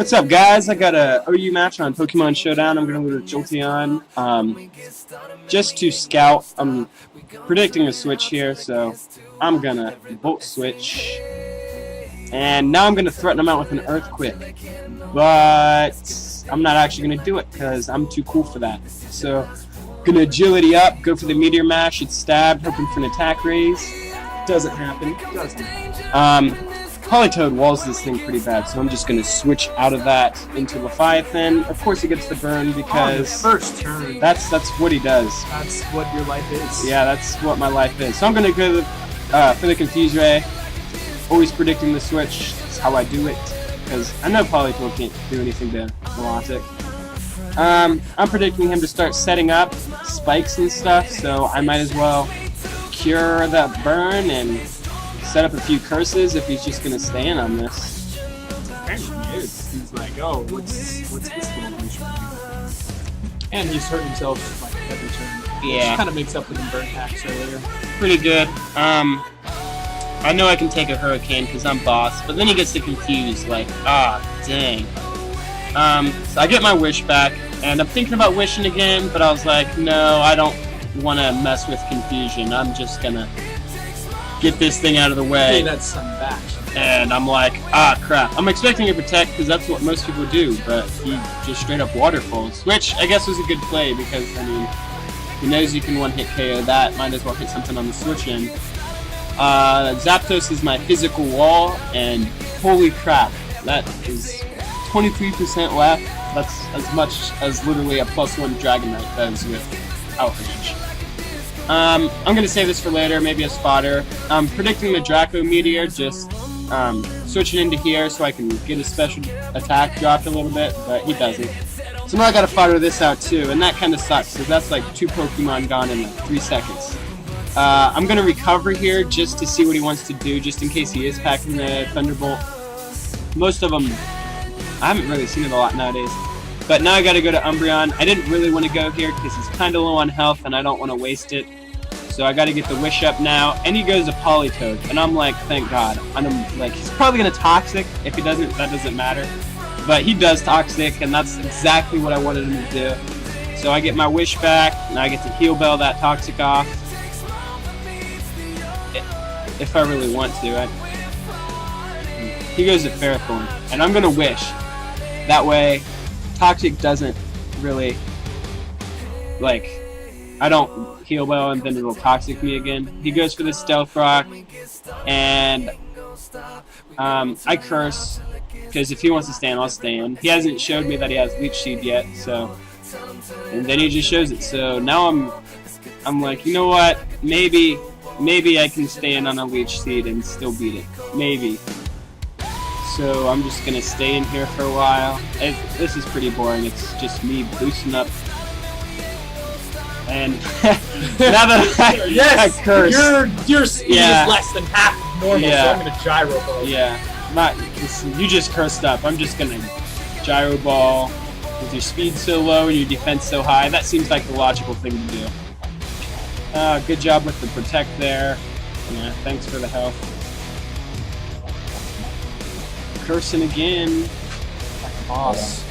What's up, guys? I got a OU match on Pokemon Showdown. I'm going to go to Jolteon just to scout. I'm predicting a switch here, so I'm going to Volt Switch. And now I'm going to threaten him out with an Earthquake. But I'm not actually going to do it because I'm too cool for that. So I'm going to Agility up, go for the Meteor Mash, it's Stab, hoping for an attack raise. Doesn't happen. Politoed walls this thing pretty bad, so I'm just going to switch out of that into Leviathan. Of course he gets the burn because first turn. That's what he does. That's what your life is. Yeah, that's what my life is. So I'm going to go for the Confuse Ray. Always predicting the switch. That's how I do it. Because I know Politoed can't do anything to Milotic. I'm predicting him to start setting up spikes and stuff, so I might as well cure that burn and set up a few curses if he's just going to stay in on this. He's like, oh, what's this little mission? And he's hurt himself like every turn. Yeah. Which kind of makes up for the burn packs earlier. Pretty good. I know I can take a Hurricane because I'm boss, but then he gets to confuse, like, dang. So I get my wish back, and I'm thinking about wishing again, but I was like, no, I don't want to mess with confusion. I'm just gonna get this thing out of the way. Hey, that's some back. And I'm like, crap. I'm expecting to protect because that's what most people do, but he just straight up waterfalls, which I guess was a good play because, I mean, he knows you can one-hit KO that. Might as well hit something on the switch in. Zapdos is my physical wall, and holy crap, that is 23% left. That's as much as literally a +1 Dragonite does with Outrage. I'm going to save this for later, maybe a spotter. I'm predicting the Draco Meteor, just switch it into here so I can get a special attack dropped a little bit, but he doesn't. So now I got to fodder this out too, and that kind of sucks, because that's like 2 Pokemon gone in like 3 seconds. I'm going to recover here just to see what he wants to do, just in case he is packing the Thunderbolt. Most of them, I haven't really seen it a lot nowadays. But now I got to go to Umbreon. I didn't really want to go here because he's kind of low on health and I don't want to waste it. So I got to get the Wish up now. And he goes to Politoed. And I'm like, thank God. And I'm like, he's probably going to Toxic. If he doesn't, that doesn't matter. But he does Toxic, and that's exactly what I wanted him to do. So I get my Wish back. Now I get to Heal Bell that Toxic off. If I really want to. He goes to Ferrothorn. And I'm going to Wish. That way, Toxic doesn't really, like, I don't Heal Bell and then it'll Toxic me again. He goes for the Stealth Rock, and I curse, because if he wants to stand, I'll stand. He hasn't showed me that he has Leech Seed yet, so, and then he just shows it. So now I'm like, you know what, maybe I can stand on a Leech Seed and still beat it. Maybe. So I'm just going to stay in here for a while. This is pretty boring. It's just me boosting up. And now that I curse. Your speed is less than half of normal, so I'm going to Gyro Ball. Yeah. You just cursed up. I'm just going to Gyro Ball. With your speed so low and your defense so high, that seems like the logical thing to do. Good job with the Protect there. Yeah, thanks for the help. Cursing again. Like a boss.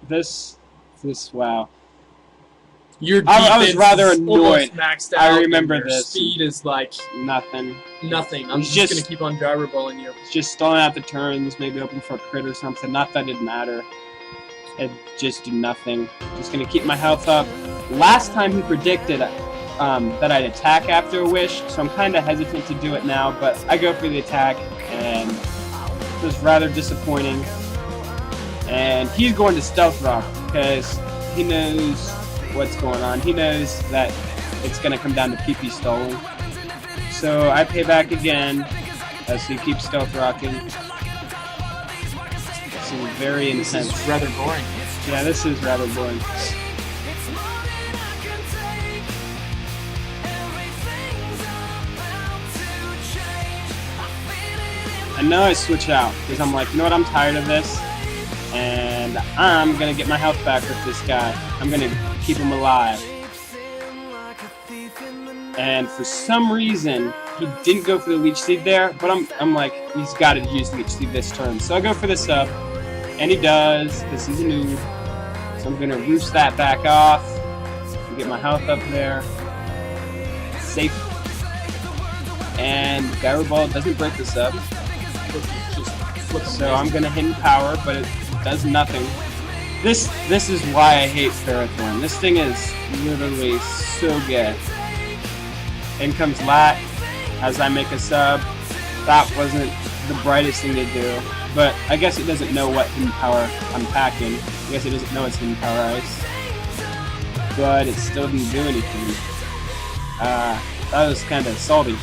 This, wow. Your defense I was rather is annoyed. Maxed out, I remember and your this. Speed is like nothing. I'm just gonna keep on Gyro Balling you. Just stalling out the turns, maybe open for a crit or something. Not that it'd matter. It'd just do nothing. Just gonna keep my health up. Last time he predicted that I'd attack after a Wish, so I'm kind of hesitant to do it now, but I go for the attack, and it was rather disappointing. And he's going to Stealth Rock, because he knows what's going on. He knows that it's going to come down to PP stalling. So I pay back again, as he keeps Stealth Rocking. This is very intense. This is rather boring. Yeah, this is rather boring. And now I switch out, because I'm like, you know what, I'm tired of this, and I'm going to get my health back with this guy. I'm going to keep him alive. And for some reason, he didn't go for the Leech Seed there, but I'm like, he's got to use Leech Seed this turn. So I go for the sub, and he does, because he's a noob. So I'm going to roost that back off, and get my health up there. Safe. And Gyro Ball doesn't break the sub. So I'm going to hidden power, but it does nothing. This is why I hate Ferrothorn. This thing is literally so good. In comes Lat as I make a sub. That wasn't the brightest thing to do, but I guess it doesn't know what hidden power I'm packing. I guess it doesn't know it's hidden power ice, but it still didn't do anything. That was kind of salty.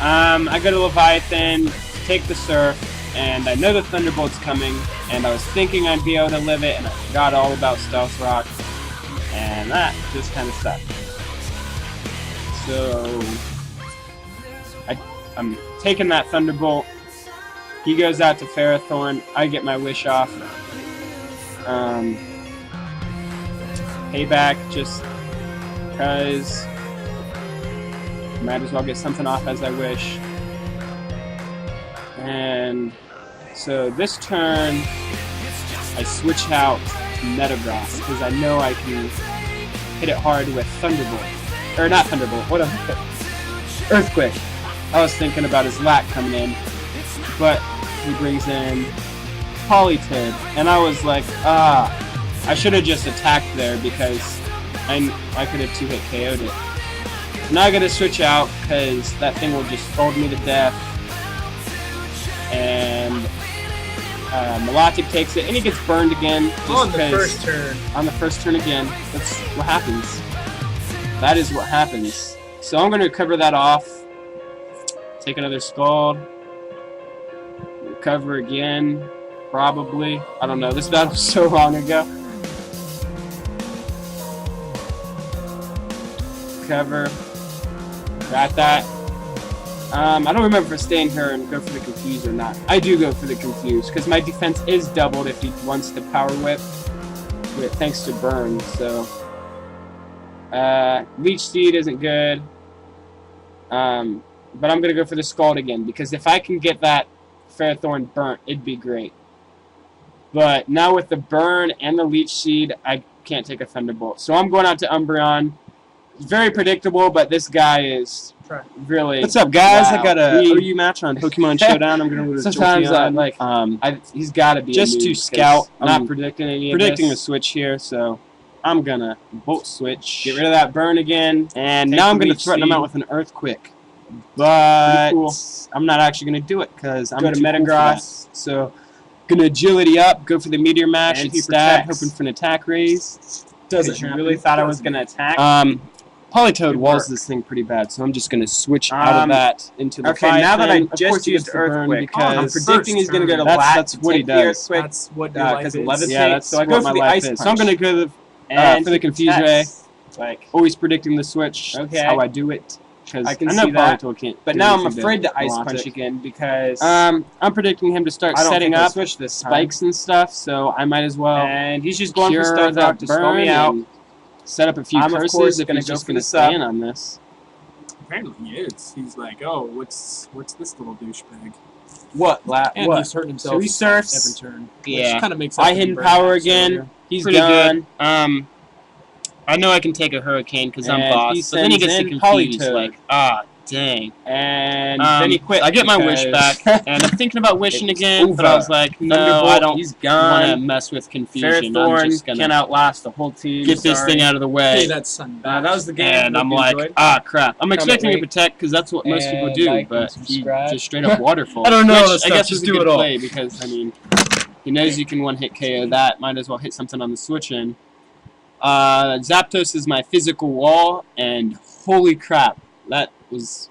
I go to Leviathan, take the Surf, and I know the Thunderbolt's coming, and I was thinking I'd be able to live it, and I forgot all about Stealth Rock, and that just kind of sucked. So I'm taking that Thunderbolt. He goes out to Ferrothorn. I get my wish off. Payback just because might as well get something off as I wish. And so this turn I switch out to Metagross because I know I can hit it hard with Thunderbolt. Or not Thunderbolt, what a Earthquake. I was thinking about his Lat coming in, but he brings in Politoed, and I was like, I should have just attacked there because I could have 2-hit KO'd it. Now I gotta switch out because that thing will just fold me to death. And Milotic takes it, and he gets burned again. On the first turn. On the first turn again. That's what happens. That is what happens. So I'm gonna recover that off. Take another Scald. Recover again. Probably. I don't know. This battle was so long ago. Recover. Got that. I don't remember if staying here and go for the Confuse or not. I do go for the Confuse because my defense is doubled if he wants to Power Whip. Thanks to Burn. So Leech Seed isn't good. But I'm gonna go for the Scald again because if I can get that Ferrothorn burnt, it'd be great. But now with the Burn and the Leech Seed, I can't take a Thunderbolt. So I'm going out to Umbreon. It's very predictable, but this guy is really... What's up, guys? Wow. I got a OU match on Pokemon Showdown. I'm going to lose sometimes he's got to be just a to noob scout. I'm I'm not predicting any predicting of a this. switch here, so I'm going to Volt Switch. Get rid of that Burn again. And Take now the I'm going to Leech threaten him Seed. out with an Earthquake. But Cool. I'm not actually going to do it because I'm Go to too cool for Metagross. that. So going to Agility up, go for the Meteor Mash, And and he stab, protects. hoping for an attack raise. Doesn't happen. really thought I was going to attack. Politoed Good walls work. this thing pretty bad, so I'm just going to switch out of that into the Okay, now that I Of just course he used gets the burn Earthquake, because I'm predicting he's going to go to that's- Lat. that's what he take the does. Earthquake. That's what your life Because is. it levitates. Yeah, that's so I what go my for the life Ice is. Punch. So I'm going to go And for the he Confuse protects. Like, always predicting the switch. Okay. That's how I do it. Because I can know see that. Politoed can't. but do now I'm anything afraid to Ice Milotic. Punch again because I'm predicting him to start I don't setting think he'll up switch this time. spikes and stuff, so I might as well and he's just going for cure Stealth that Rock to slow me burn out. and set up a few I'm, of curses course, if gonna he's go just for going to the sub. stay in on this. Apparently he is. He's like, oh, what's this little douchebag? What? And What? he's hurting himself So he surfs. every turn. Yeah. Which kind of makes I up hidden for power burn again. earlier. He's Pretty done. good. I know I can take a Hurricane because I'm And boss, he but then he sends gets to in confuse. Politoed. Like, dang. And then he quit. I get my wish because- back, and I'm thinking about wishing It's again, but I over. was like, no, Thunderbolt, I don't he's want to gone. mess with confusion. I'm Ferrothorn just can gonna outlast the whole team. get this thing out of the Hey, way. that son. That was the game. And Hope I'm you like, enjoyed. crap. I'm expecting to rate, protect because that's what most people and do, like but and he subscribe. just straight up waterfall. I don't know which all this I stuff, guess just is a do good it all. play because I mean, he knows you can one-hit KO that. Might as well hit something on the switch in. Zapdos is my physical wall, and holy crap, that was